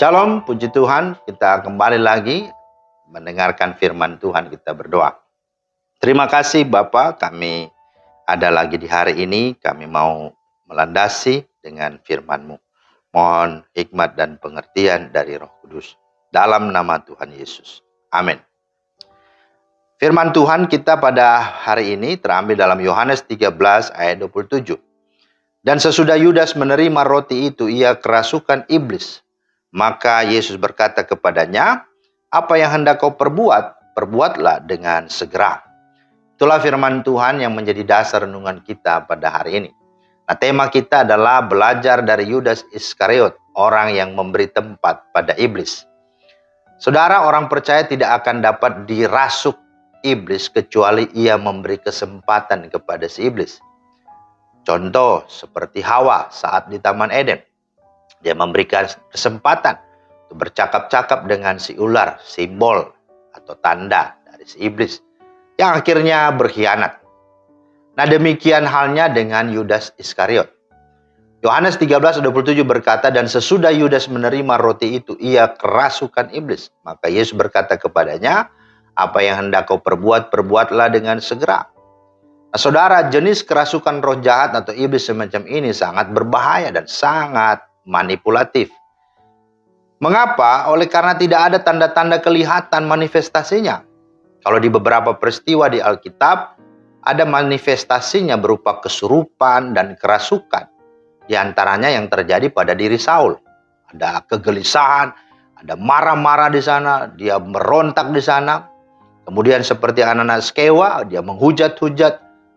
Shalom, puji Tuhan, kita kembali lagi mendengarkan firman Tuhan, kita berdoa. Terima kasih Bapa, kami ada lagi di hari ini, kami mau melandasi dengan firman-Mu. Mohon hikmat dan pengertian dari Roh Kudus. Dalam nama Tuhan Yesus. Amin. Firman Tuhan kita pada hari ini terambil dalam Yohanes 13 ayat 27. Dan sesudah Yudas menerima roti itu, ia kerasukan iblis. Maka Yesus berkata kepadanya, apa yang hendak kau perbuat, perbuatlah dengan segera. Itulah firman Tuhan yang menjadi dasar renungan kita pada hari ini. Nah, tema kita adalah belajar dari Yudas Iskariot, orang yang memberi tempat pada iblis. Saudara, orang percaya tidak akan dapat dirasuk iblis kecuali ia memberi kesempatan kepada si iblis. Contoh seperti Hawa saat di Taman Eden. Dia memberikan kesempatan untuk bercakap-cakap dengan si ular, simbol atau tanda dari si iblis, yang akhirnya berkhianat. Nah, demikian halnya dengan Yudas Iskariot. Yohanes 13:27 berkata, dan sesudah Yudas menerima roti itu, ia kerasukan iblis. Maka Yesus berkata kepadanya, apa yang hendak kau perbuat, perbuatlah dengan segera. Nah, saudara, jenis kerasukan roh jahat atau iblis semacam ini sangat berbahaya dan sangat manipulatif. Mengapa? Oleh karena tidak ada tanda-tanda kelihatan manifestasinya. Kalau di beberapa peristiwa di Alkitab, ada manifestasinya berupa kesurupan dan kerasukan. Di antaranya yang terjadi pada diri Saul. Ada kegelisahan, ada marah-marah di sana, dia merontak di sana. Kemudian seperti anak-anak Skewa, dia menghujat-hujat,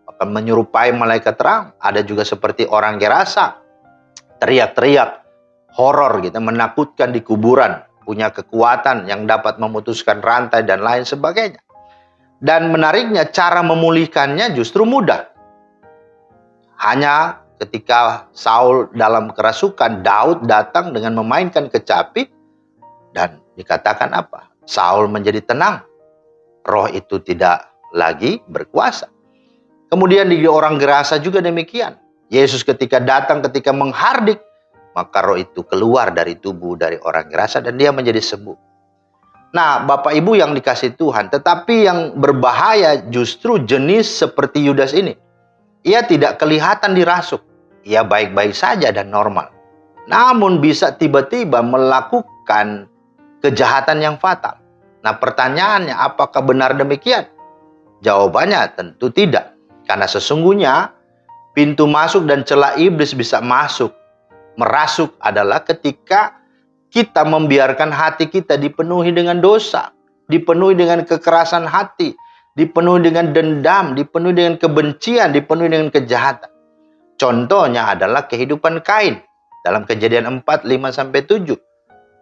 akan menyerupai malaikat terang. Ada juga seperti orang Gerasa, teriak-teriak, horor gitu, menakutkan di kuburan, punya kekuatan yang dapat memutuskan rantai dan lain sebagainya. Dan menariknya, cara memulihkannya justru mudah. Hanya ketika Saul dalam kerasukan, Daud datang dengan memainkan kecapi, dan dikatakan apa? Saul menjadi tenang. Roh itu tidak lagi berkuasa. Kemudian di orang Gerasa juga demikian. Yesus ketika datang, ketika menghardik, maka roh itu keluar dari tubuh dari orang Gerasa dan dia menjadi sembuh. Nah, Bapak Ibu yang dikasih Tuhan, tetapi yang berbahaya justru jenis seperti Yudas ini. Ia tidak kelihatan dirasuk. Ia baik-baik saja dan normal. Namun bisa tiba-tiba melakukan kejahatan yang fatal. Nah, pertanyaannya, apakah benar demikian? Jawabannya tentu tidak. Karena sesungguhnya pintu masuk dan celah iblis bisa masuk, merasuk adalah ketika kita membiarkan hati kita dipenuhi dengan dosa, dipenuhi dengan kekerasan hati, dipenuhi dengan dendam, dipenuhi dengan kebencian, dipenuhi dengan kejahatan. Contohnya adalah kehidupan Kain dalam Kejadian 4, 5-7.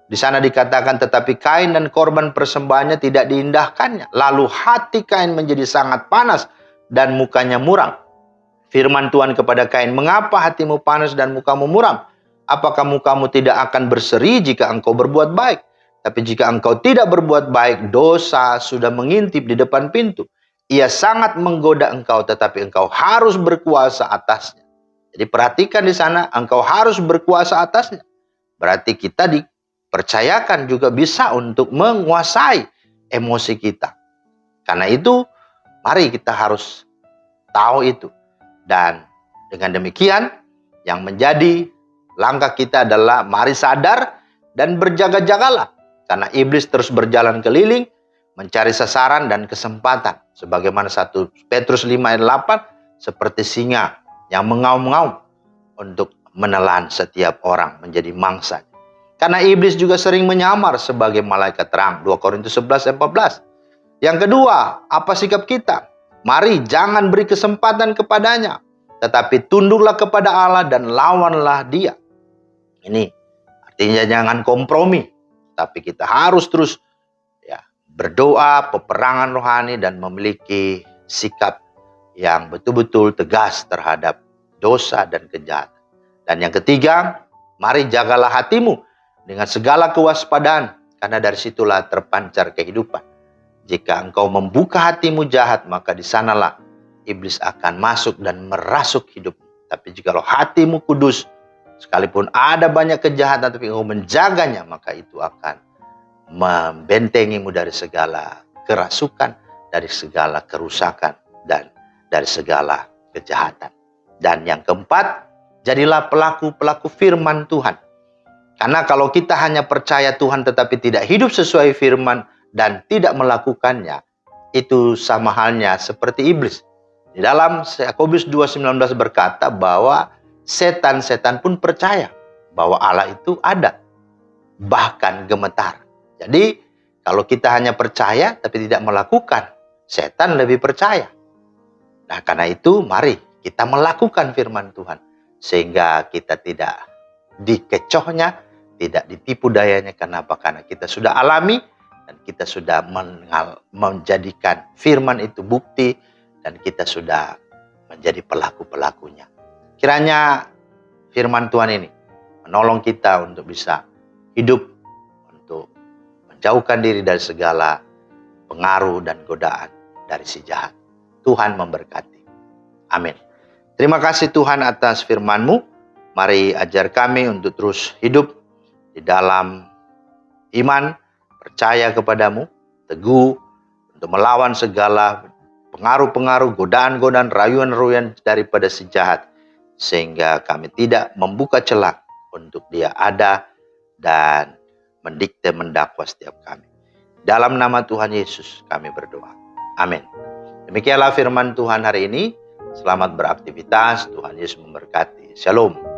Di sana dikatakan, tetapi Kain dan korban persembahannya tidak diindahkannya. Lalu hati Kain menjadi sangat panas dan mukanya muram. Firman Tuhan kepada Kain, mengapa hatimu panas dan mukamu muram? Apakah mukamu tidak akan berseri jika engkau berbuat baik? Tapi jika engkau tidak berbuat baik, dosa sudah mengintip di depan pintu. Ia sangat menggoda engkau, tetapi engkau harus berkuasa atasnya. Jadi perhatikan di sana, engkau harus berkuasa atasnya. Berarti kita dipercayakan juga bisa untuk menguasai emosi kita. Karena itu, mari kita harus tahu itu. Dan dengan demikian, yang menjadi langkah kita adalah mari sadar dan berjaga-jagalah. Karena iblis terus berjalan keliling, mencari sasaran dan kesempatan. Sebagaimana 1 Petrus 5 ayat 8, seperti singa yang mengaum-ngaum untuk menelan setiap orang menjadi mangsa. Karena iblis juga sering menyamar sebagai malaikat terang. 2 Korintus 11 ayat 14. Yang kedua, apa sikap kita? Mari jangan beri kesempatan kepadanya, tetapi tunduklah kepada Allah dan lawanlah dia. Ini artinya jangan kompromi, tapi kita harus terus berdoa, peperangan rohani dan memiliki sikap yang betul-betul tegas terhadap dosa dan kejahatan. Dan yang ketiga, mari jagalah hatimu dengan segala kewaspadaan, karena dari situlah terpancar kehidupan. Jika engkau membuka hatimu jahat, maka di sanalah iblis akan masuk dan merasuk hidupmu. Tapi jika hatimu kudus, Sekalipun ada banyak kejahatan, tapi engkau menjaganya, maka itu akan membentengimu dari segala kerasukan, dari segala kerusakan, dan dari segala kejahatan. Dan yang keempat, jadilah pelaku-pelaku firman Tuhan. Karena kalau kita hanya percaya Tuhan tetapi tidak hidup sesuai firman dan tidak melakukannya, itu sama halnya seperti iblis. Di dalam Yakobus 2:19 berkata bahwa setan-setan pun percaya bahwa Allah itu ada, bahkan gemetar. Jadi kalau kita hanya percaya tapi tidak melakukan, setan lebih percaya. Nah, karena itu mari kita melakukan firman Tuhan sehingga kita tidak dikecohnya, tidak ditipu dayanya. Kenapa? Karena kita sudah alami dan kita sudah menjadikan firman itu bukti dan kita sudah menjadi pelaku-pelakunya. Kiranya firman Tuhan ini menolong kita untuk bisa hidup, untuk menjauhkan diri dari segala pengaruh dan godaan dari si jahat. Tuhan memberkati. Amin. Terima kasih Tuhan atas firman-Mu. Mari ajar kami untuk terus hidup di dalam iman, percaya kepadamu, teguh untuk melawan segala pengaruh-pengaruh, godaan-godaan, rayuan-rayuan daripada si jahat. Sehingga kami tidak membuka celah untuk dia ada dan mendikte mendakwa setiap kami. Dalam nama Tuhan Yesus kami berdoa. Amin. Demikianlah firman Tuhan hari ini. Selamat beraktivitas. Tuhan Yesus memberkati. Shalom.